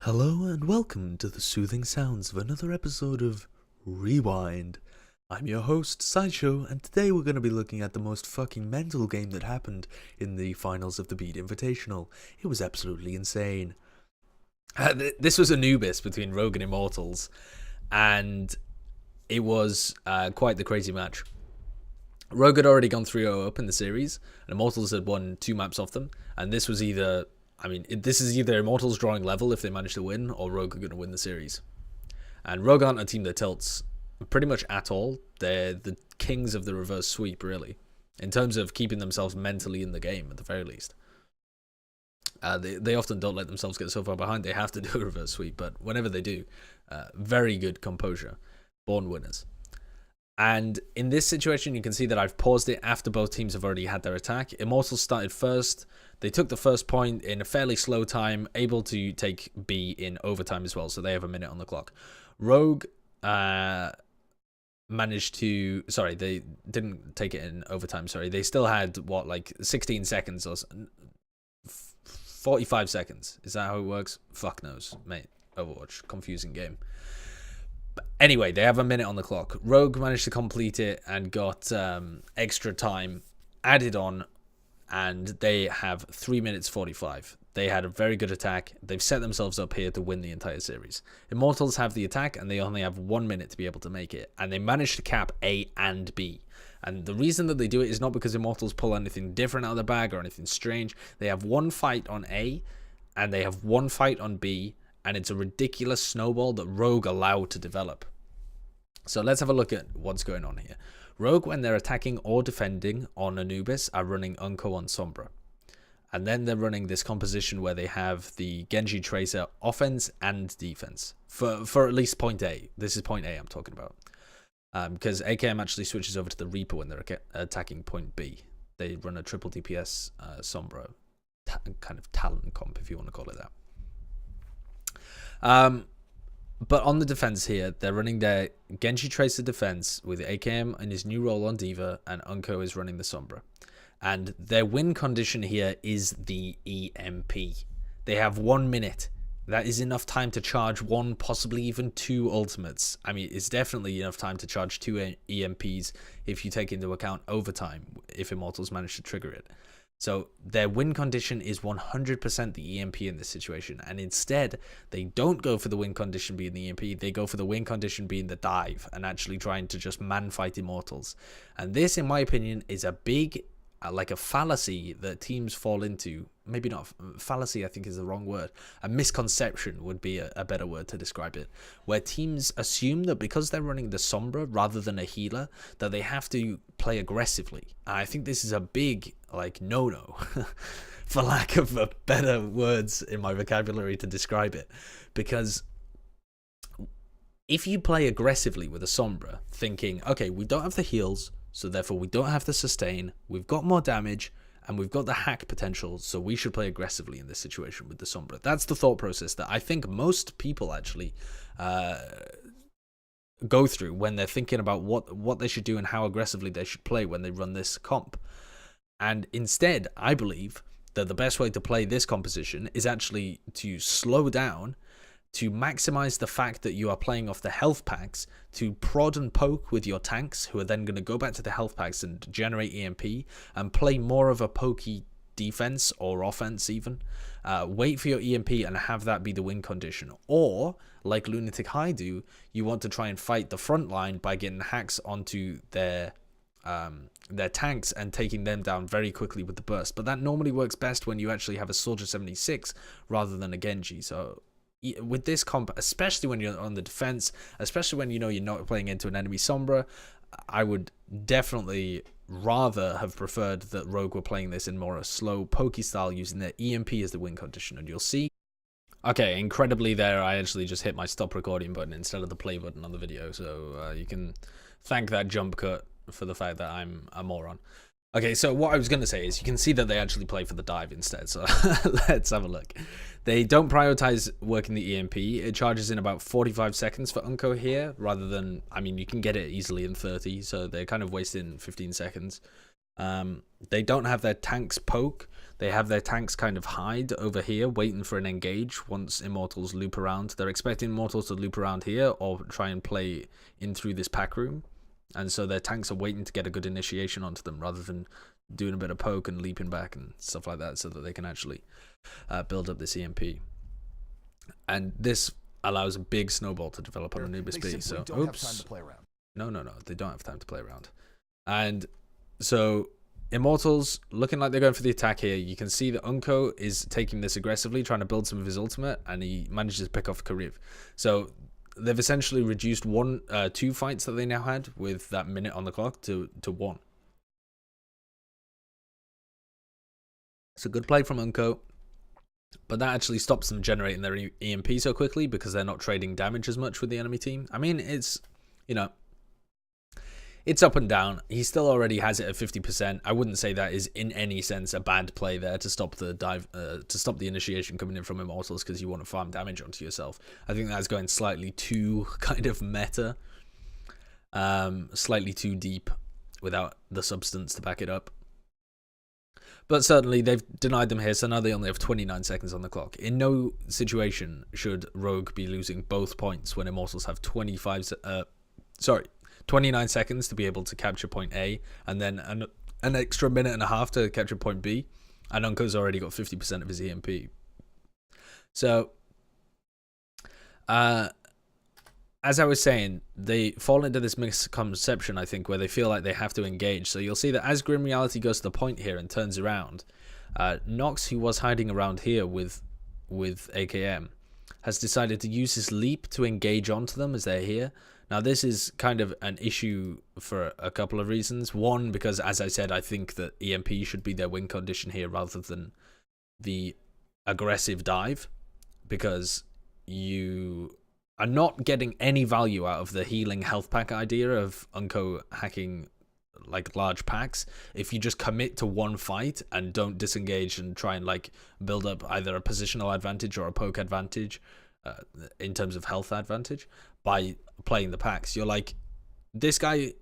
Hello and welcome to the soothing sounds of another episode of Rewind. I'm your host, Sideshow, and today we're going to be looking at the most fucking mental game that happened in the finals of the Beat Invitational. It was absolutely insane. This was Anubis between Rogue and Immortals, and it was quite the crazy match. Rogue had already gone 3-0 up in the series, and Immortals had won 2 maps off them, and this was either... this is either Immortals drawing level if they manage to win, or Rogue are going to win the series. And Rogue aren't a team that tilts pretty much at all. They're the kings of the reverse sweep, really, in terms of keeping themselves mentally in the game, at the very least. They often don't let themselves get so far behind they have to do a reverse sweep, but whenever they do, very good composure. Born winners. And in this situation, you can see that I've paused it after both teams have already had their attack. Immortals started first. They took the first point in a fairly slow time, able to take B in overtime as well, so they have a minute on the clock. Rogue managed to... Sorry, they didn't take it in overtime, sorry. They still had, 16 seconds or 45 seconds. Is that how it works? Fuck knows, mate. Overwatch, confusing game. Anyway, they have a minute on the clock. Rogue managed to complete it and got extra time added on, and they have 3 minutes 45. They had a very good attack. They've set themselves up here to win the entire series. Immortals have the attack, and they only have 1 minute to be able to make it, and they managed to cap A and B. And the reason that they do it is not because Immortals pull anything different out of the bag or anything strange. They have one fight on A, and they have one fight on B, and it's a ridiculous snowball that Rogue allowed to develop. So let's have a look at what's going on here. Rogue, when they're attacking or defending on Anubis, are running Unco on Sombra. And then they're running this composition where they have the Genji Tracer offense and defense. For at least point A. This is point A I'm talking about. Because AKM actually switches over to the Reaper when they're attacking point B. They run a triple DPS Sombra kind of talent comp, if you want to call it that. But on the defense here, they're running their Genji Tracer defense with AKM in his new role on D.Va, and Unco is running the Sombra. And their win condition here is the EMP. They have 1 minute. That is enough time to charge 1, possibly even 2 ultimates. I mean, it's definitely enough time to charge 2 EMPs if you take into account overtime, if Immortals manage to trigger it. So their win condition is 100% the EMP in this situation, and instead they don't go for the win condition being the EMP, they go for the win condition being the dive and actually trying to just man fight Immortals. And this, in my opinion, is a big, like a fallacy that teams fall into. Maybe not fallacy, I think is the wrong word. A misconception would be a better word to describe it, where teams assume that because they're running the Sombra rather than a healer, that they have to play aggressively. And I think this is a big, no-no, for lack of better words in my vocabulary to describe it. Because if you play aggressively with a Sombra, thinking, okay, we don't have the heals, so therefore we don't have the sustain, we've got more damage, and we've got the hack potential, so we should play aggressively in this situation with the Sombra. That's the thought process that I think most people actually go through when they're thinking about what they should do and how aggressively they should play when they run this comp. And instead, I believe that the best way to play this composition is actually to slow down, to maximize the fact that you are playing off the health packs, to prod and poke with your tanks, who are then going to go back to the health packs and generate EMP, and play more of a pokey defense or offense even. Wait for your EMP and have that be the win condition. Or, like Lunatic High do, you want to try and fight the front line by getting hacks onto their tanks and taking them down very quickly with the burst. But that normally works best when you actually have a Soldier 76 rather than a Genji. So with this comp, especially when you're on the defense, especially when you know you're not playing into an enemy Sombra, I would definitely rather have preferred that Rogue were playing this in more a slow pokey style using their EMP as the win condition. And you'll see. Okay, incredibly there, I actually just hit my stop recording button instead of the play button on the video. So you can thank that jump cut for the fact that I'm a moron. Okay, so what I was going to say is you can see that they actually play for the dive instead, so let's have a look. They don't prioritize working the EMP. It charges in about 45 seconds for Unco here, rather than, I mean, you can get it easily in 30, so they're kind of wasting 15 seconds. They don't have their tanks poke. They have their tanks kind of hide over here, waiting for an engage once Immortals loop around. They're expecting Immortals to loop around here or try and play in through this pack room. And so their tanks are waiting to get a good initiation onto them rather than doing a bit of poke and leaping back and stuff like that so that they can actually build up this EMP. And this allows a big snowball to develop on Anubis B. So, don't have time to play around. No, they don't have time to play around. And so Immortals looking like they're going for the attack here. You can see that Unko is taking this aggressively, trying to build some of his ultimate, and he manages to pick off Kariv. So they've essentially reduced two fights that they now had with that minute on the clock to one. It's a good play from Unko, but that actually stops them generating their EMP so quickly because they're not trading damage as much with the enemy team. I mean, it's, you know, it's up and down. He still already has it at 50%. I wouldn't say that is in any sense a bad play there to stop the to stop the initiation coming in from Immortals because you want to farm damage onto yourself. I think that's going slightly too kind of meta, slightly too deep without the substance to back it up. But certainly they've denied them here, so now they only have 29 seconds on the clock. In no situation should Rogue be losing both points when Immortals have 29 seconds to be able to capture point A, and then an extra minute and a half to capture point B, and Unko's already got 50% of his EMP. So, as I was saying, they fall into this misconception, I think, where they feel like they have to engage. So you'll see that as Grim Reality goes to the point here and turns around, Nox, who was hiding around here with AKM, has decided to use his leap to engage onto them as they're here. Now, this is kind of an issue for a couple of reasons. One, because, as I said, I think that EMP should be their win condition here rather than the aggressive dive, because you are not getting any value out of the healing health pack idea of Unko hacking like large packs if you just commit to one fight and don't disengage and try and like build up either a positional advantage or a poke advantage in terms of health advantage by playing the packs. You're like, this guy,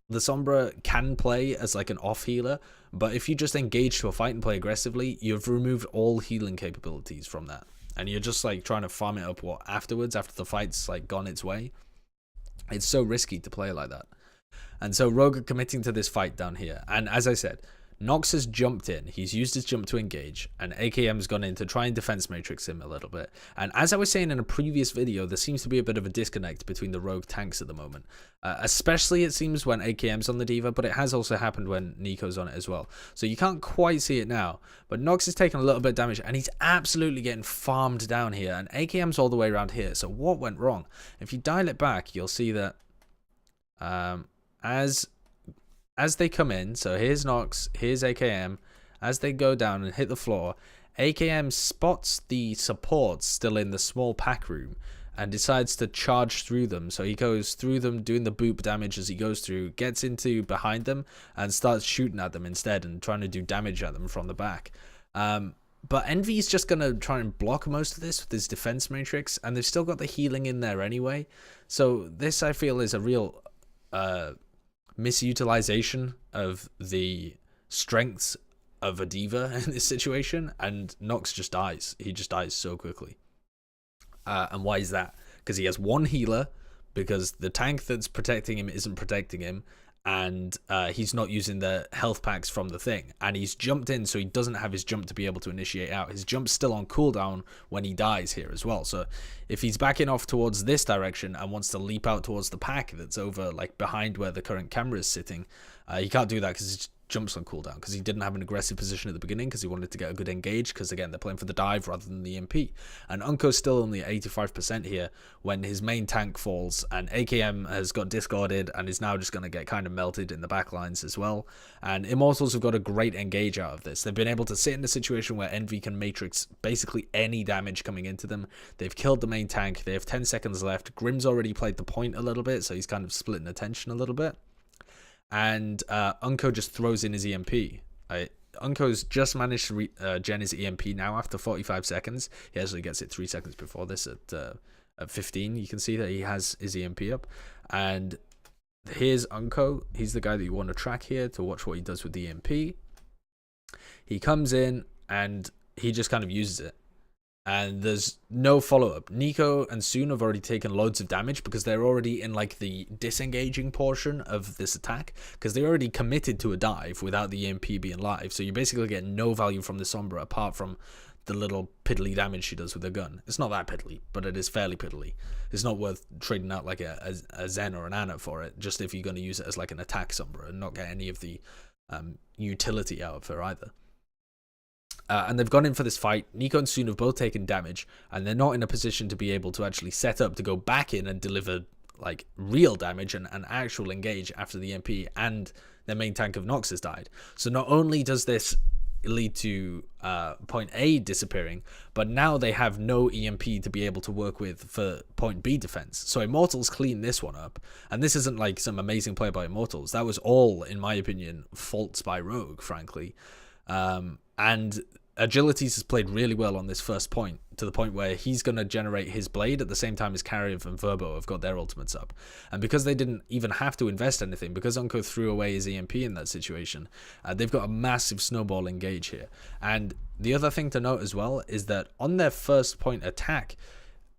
the Sombra, can play as like an off healer, but if you just engage to a fight and play aggressively, you've removed all healing capabilities from that, and you're just like trying to farm it up afterwards after the fight's like gone its way. It's so risky to play like that. And so Rogue are committing to this fight down here, and as I said, Nox has jumped in, he's used his jump to engage, and AKM's gone in to try and defense matrix him a little bit. And as I was saying in a previous video, there seems to be a bit of a disconnect between the Rogue tanks at the moment. Especially it seems when AKM's on the Diva, but it has also happened when Nico's on it as well. So you can't quite see it now, but Nox is taking a little bit of damage, and he's absolutely getting farmed down here, and AKM's all the way around here. So what went wrong? If you dial it back, you'll see that as they come in, so here's Nox, here's AKM, as they go down and hit the floor, AKM spots the supports still in the small pack room and decides to charge through them. So he goes through them, doing the boop damage as he goes through, gets into behind them and starts shooting at them instead and trying to do damage at them from the back. But Envy's just going to try and block most of this with his defense matrix, and they've still got the healing in there anyway. So this, I feel, is a real misutilization of the strengths of a Diva in this situation, and Nox just dies. He just dies so quickly. And why is that? Because he has one healer, because the tank that's protecting him isn't protecting him, and he's not using the health packs from the thing, and he's jumped in, so he doesn't have his jump to be able to initiate out. His jump's still on cooldown when he dies here as well. So if he's backing off towards this direction and wants to leap out towards the pack that's over like behind where the current camera is sitting, he can't do that because his jump's on cooldown, because he didn't have an aggressive position at the beginning because he wanted to get a good engage, because again, they're playing for the dive rather than the MP. And Unko's still only at 85% here when his main tank falls, and AKM has got discarded and is now just going to get kind of melted in the backlines as well. And Immortals have got a great engage out of this. They've been able to sit in a situation where Envy can matrix basically any damage coming into them. They've killed the main tank. They have 10 seconds left. Grim's already played the point a little bit, so he's kind of splitting attention a little bit. And Unko just throws in his EMP. Unko's just managed to gen his EMP now after 45 seconds. He actually gets it 3 seconds before this at 15. You can see that he has his EMP up. And here's Unko. He's the guy that you want to track here to watch what he does with the EMP. He comes in and he just kind of uses it. And there's no follow-up. Nico and Soon have already taken loads of damage because they're already in like the disengaging portion of this attack, because they already committed to a dive without the EMP being live. So you basically get no value from the Sombra apart from the little piddly damage she does with her gun. It's not that piddly, but it is fairly piddly. It's not worth trading out like a Zen or an Ana for it, just if you're going to use it as like an attack Sombra and not get any of the utility out of her either. And they've gone in for this fight. Nico and Soon have both taken damage, and they're not in a position to be able to actually set up to go back in and deliver like real damage and actual engage after the MP, and their main tank of Nox has died. So not only does this lead to point A disappearing, but now they have no EMP to be able to work with for point B defense. So Immortals clean this one up, and this isn't like some amazing play by Immortals. That was all, in my opinion, faults by Rogue, frankly. And Agilities has played really well on this first point, to the point where he's going to generate his blade at the same time as Kariev and Verbo have got their ultimates up. And because they didn't even have to invest anything, because Unko threw away his EMP in that situation, they've got a massive snowball engage here. And the other thing to note as well is that on their first point attack,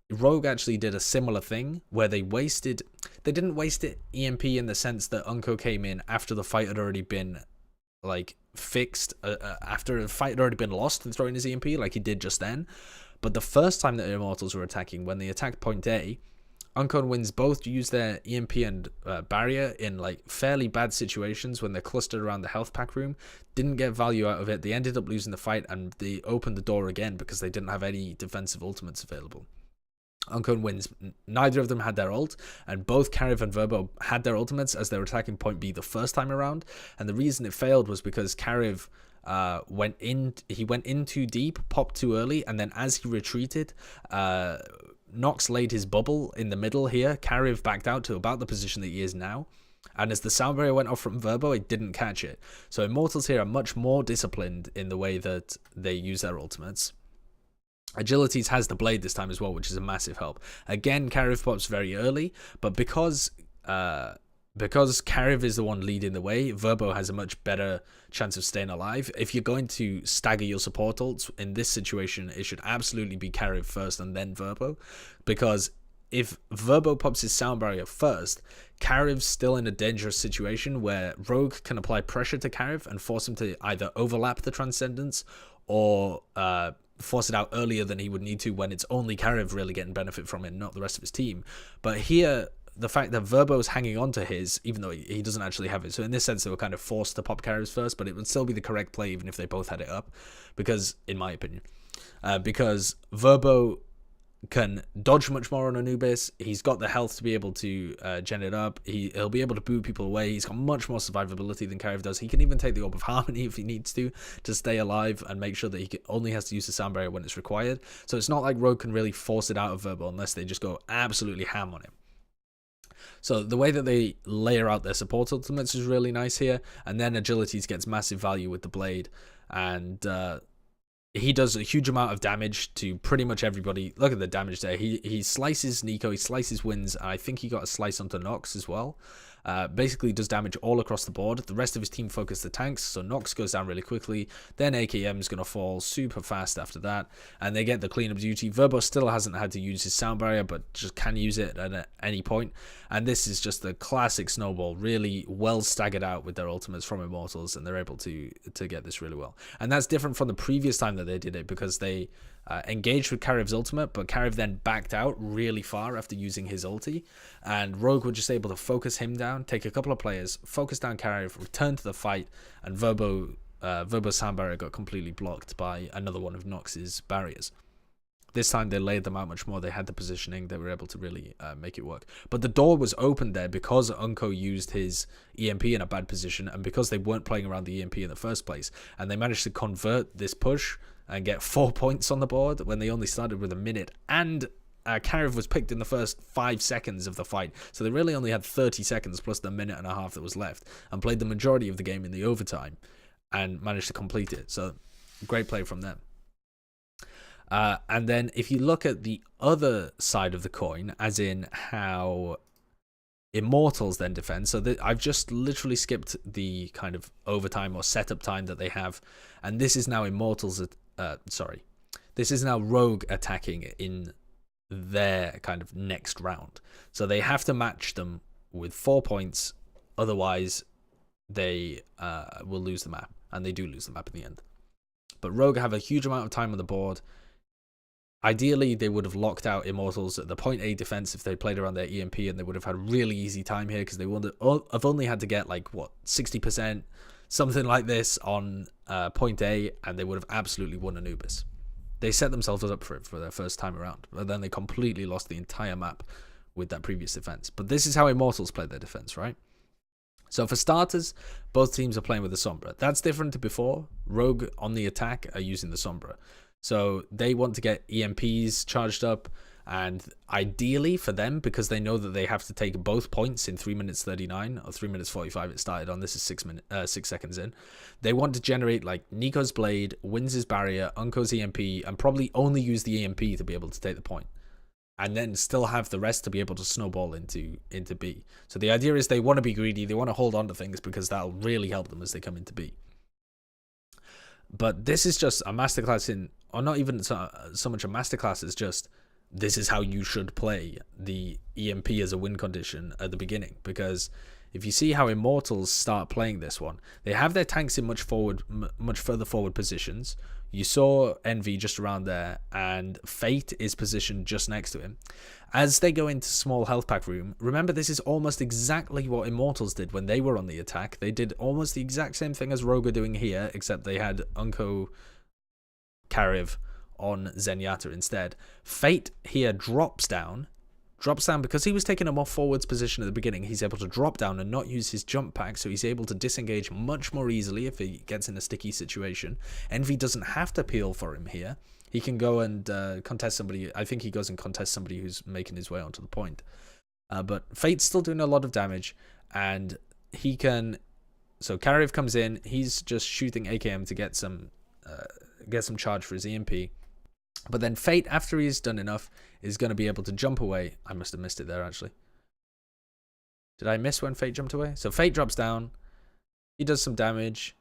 Rogue actually did a similar thing where they didn't waste it EMP in the sense that Unko came in after the fight had already been like fixed, after a fight had already been lost and throwing his EMP like he did just then. But the first time that Immortals were attacking, when they attacked point A, Unko and Wins both use their EMP and barrier in like fairly bad situations when they're clustered around the health pack room, didn't get value out of it. They ended up losing the fight, and they opened the door again because they didn't have any defensive ultimates available. Unko and Wins, neither of them had their ult, and both Kariev and Verbo had their ultimates as they were attacking point B the first time around. And the reason it failed was because Kariev went in too deep, popped too early, and then as he retreated, Nox laid his bubble in the middle here. Kariev backed out to about the position that he is now, and as the sound barrier went off from Verbo, it didn't catch it. So Immortals here are much more disciplined in the way that they use their ultimates. Agilities has the blade this time as well, which is a massive help. Again, Kariev pops very early, but because Kariev is the one leading the way, Verbo has a much better chance of staying alive. If you're going to stagger your support ults, in this situation, it should absolutely be Kariev first and then Verbo, because if Verbo pops his sound barrier first, Kariev's still in a dangerous situation where Rogue can apply pressure to Kariev and force him to either overlap the Transcendence or force it out earlier than he would need to, when it's only Kariev really getting benefit from it, not the rest of his team. But here, the fact that Verbo's hanging on to his, even though he doesn't actually have it, so in this sense they were kind of forced to pop Kariev's first, but it would still be the correct play even if they both had it up, because, in my opinion, because Verbo can dodge much more on Anubis. He's got the health to be able to gen it up. He'll be able to boot people away. He's got much more survivability than Kariev does. He can even take the Orb of Harmony if he needs to stay alive and make sure that he only has to use the sound barrier when it's required. So it's not like Rogue can really force it out of Verbo unless they just go absolutely ham on him. So the way that they layer out their support ultimates is really nice here. And then Agilities gets massive value with the blade. And he does a huge amount of damage to pretty much everybody. Look at the damage there. He slices Nico, he slices Wins. I think he got a slice onto Nox as well. Basically does damage all across the board. The rest of his team focus the tanks, so Nox goes down really quickly. Then AKM is going to fall super fast after that, and they get the cleanup duty. Verbo still hasn't had to use his sound barrier, but just can use it at any point. And this is just the classic Snowball, really well staggered out with their ultimates from Immortals, and they're able to get this really well. And that's different from the previous time that they did it, because they engaged with Kariev's ultimate, but Kariev then backed out really far after using his ulti, and Rogue was just able to focus him down, take a couple of players, focus down Kariev, return to the fight, and Verbo's sound barrier got completely blocked by another one of Nox's barriers. This time they laid them out much more. They had the positioning. They were able to really make it work. But the door was opened there because Unko used his EMP in a bad position, and because they weren't playing around the EMP in the first place, and they managed to convert this push and get 4 points on the board when they only started with a minute, and Kariev was picked in the first 5 seconds of the fight, so they really only had 30 seconds plus the minute and a half that was left, and played the majority of the game in the overtime and managed to complete it. So great play from them. And then if you look at the other side of the coin, as in how Immortals then defend. So I've just literally skipped the kind of overtime or setup time that they have, and this is now Immortals. This is now Rogue attacking in their kind of next round. So they have to match them with 4 points, otherwise they will lose the map, and they do lose the map in the end. But Rogue have a huge amount of time on the board. Ideally, they would have locked out Immortals at the point A defense if they played around their EMP, and they would have had a really easy time here because they would have only had to get like, what, 60%, something like this on point A, and they would have absolutely won Anubis. They set themselves up for it for their first time around, but then they completely lost the entire map with that previous defense. But this is how Immortals played their defense, right? So for starters, both teams are playing with the Sombra. That's different to before. Rogue on the attack are using the Sombra. So they want to get EMPs charged up, and ideally for them, because they know that they have to take both points in 3 minutes 39 or 3 minutes 45 it started on, this is 6 seconds in, they want to generate like Nico's Blade, Wins' Barrier, Unko's EMP, and probably only use the EMP to be able to take the point, and then still have the rest to be able to snowball into B. So the idea is they want to be greedy, they want to hold on to things because that'll really help them as they come into B. But this is just a masterclass in, or not even so much a masterclass, it's just, this is how you should play the EMP as a win condition at the beginning. Because if you see how Immortals start playing this one, they have their tanks in much further forward positions. You saw Envy just around there, and Fate is positioned just next to him. As they go into small health pack room, remember this is almost exactly what Immortals did when they were on the attack. They did almost the exact same thing as Rogue are doing here, except they had Unko Kariv on Zenyatta instead. Fate here drops down because he was taking a more forwards position at the beginning. He's able to drop down and not use his jump pack, so he's able to disengage much more easily if he gets in a sticky situation. Envy doesn't have to peel for him here. He can go and contest somebody. I think he goes and contests somebody who's making his way onto the point. But Fate's still doing a lot of damage, and he can... So Kariv comes in. He's just shooting AKM to get some charge for his EMP. But then Fate, after he's done enough, is going to be able to jump away. I must have missed it there, actually. Did I miss when Fate jumped away? So Fate drops down. He does some damage.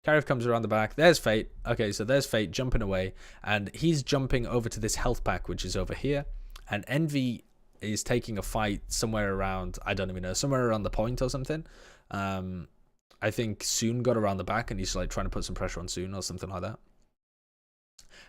Kariv comes around the back. There's Fate. Okay, so there's Fate jumping away. And he's jumping over to this health pack, which is over here. And Envy is taking a fight somewhere around, I don't even know, somewhere around the point or something. I think Soon got around the back, and he's like trying to put some pressure on Soon or something like that.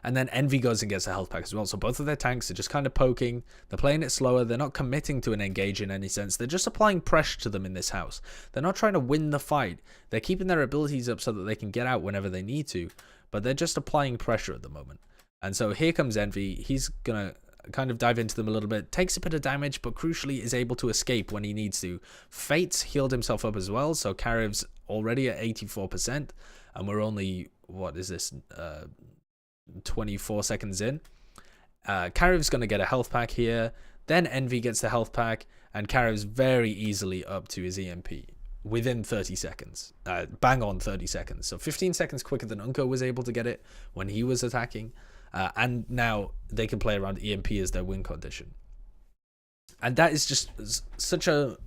And then Envy goes and gets a health pack as well. So both of their tanks are just kind of poking. They're playing it slower. They're not committing to an engage in any sense. They're just applying pressure to them in this house. They're not trying to win the fight. They're keeping their abilities up so that they can get out whenever they need to. But they're just applying pressure at the moment. And so here comes Envy. He's going to kind of dive into them a little bit. Takes a bit of damage, but crucially is able to escape when he needs to. Fate's healed himself up as well. So Kariv's already at 84%. And we're only, what is this... 24 seconds in. Kariv's going to get a health pack here. Then Envy gets the health pack, and Kariv's very easily up to his EMP within 30 seconds. Bang on 30 seconds. So 15 seconds quicker than Unko was able to get it when he was attacking. And now they can play around EMP as their win condition. And that is just such a...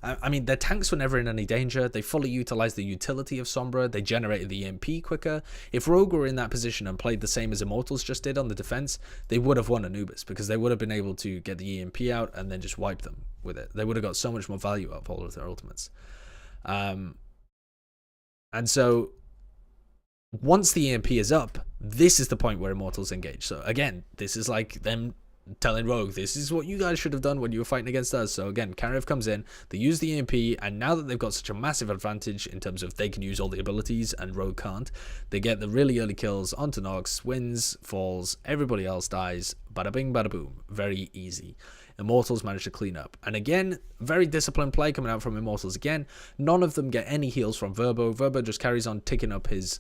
I mean, their tanks were never in any danger. They fully utilized the utility of Sombra. They generated the EMP quicker. If Rogue were in that position and played the same as Immortals just did on the defense, they would have won Anubis, because they would have been able to get the EMP out and then just wipe them with it. They would have got so much more value out of all of their ultimates. And so once the EMP is up, this is the point where Immortals engage. So again, this is like them telling Rogue, this is what you guys should have done when you were fighting against us. So again, Kariv comes in, they use the EMP, and now that they've got such a massive advantage in terms of they can use all the abilities and Rogue can't, they get the really early kills onto Nox, wins, falls, everybody else dies, bada bing, bada boom, very easy. Immortals manage to clean up. And again, very disciplined play coming out from Immortals again. None of them get any heals from Verbo. Verbo just carries on ticking up his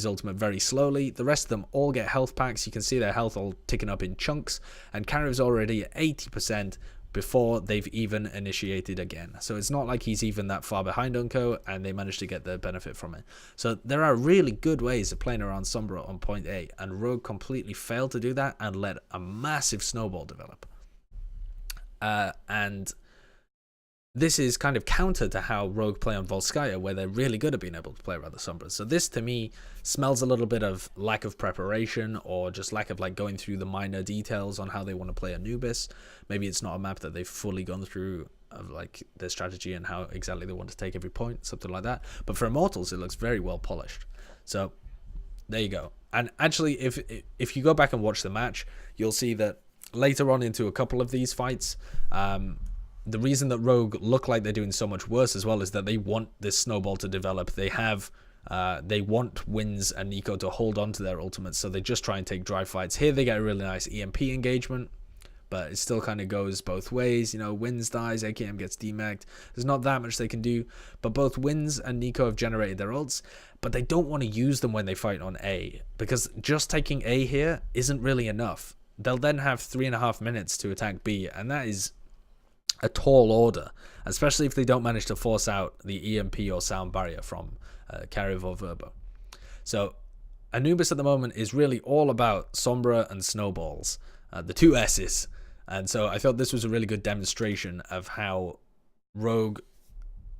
ultimate very slowly. The rest of them all get health packs. You can see their health all ticking up in chunks, and Kariv's already at 80% before they've even initiated again. So it's not like he's even that far behind Unko, and they managed to get the benefit from it. So there are really good ways of playing around Sombra on point A, and Rogue completely failed to do that and let a massive snowball develop. And this is kind of counter to how Rogue play on Volskaya, where they're really good at being able to play around the Sombras. So this, to me, smells a little bit of lack of preparation, or just lack of like going through the minor details on how they want to play Anubis. Maybe it's not a map that they've fully gone through of like their strategy and how exactly they want to take every point, something like that. But for Immortals, it looks very well polished. So there you go. And actually, if you go back and watch the match, you'll see that later on into a couple of these fights, the reason that Rogue look like they're doing so much worse as well is that they want this snowball to develop. They want Wins and Nico to hold on to their ultimates, so they just try and take dry fights. Here they get a really nice EMP engagement, but it still kind of goes both ways. You know, Wins dies, AKM gets demec'd. There's not that much they can do, but both Wins and Nico have generated their ults, but they don't want to use them when they fight on A, because just taking A here isn't really enough. They'll then have 3.5 minutes to attack B, and that is a tall order, especially if they don't manage to force out the EMP or sound barrier from Karev or Verbo. So Anubis at the moment is really all about Sombra and Snowballs, the two S's. And so I thought this was a really good demonstration of how Rogue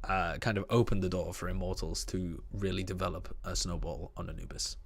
kind of opened the door for Immortals to really develop a snowball on Anubis.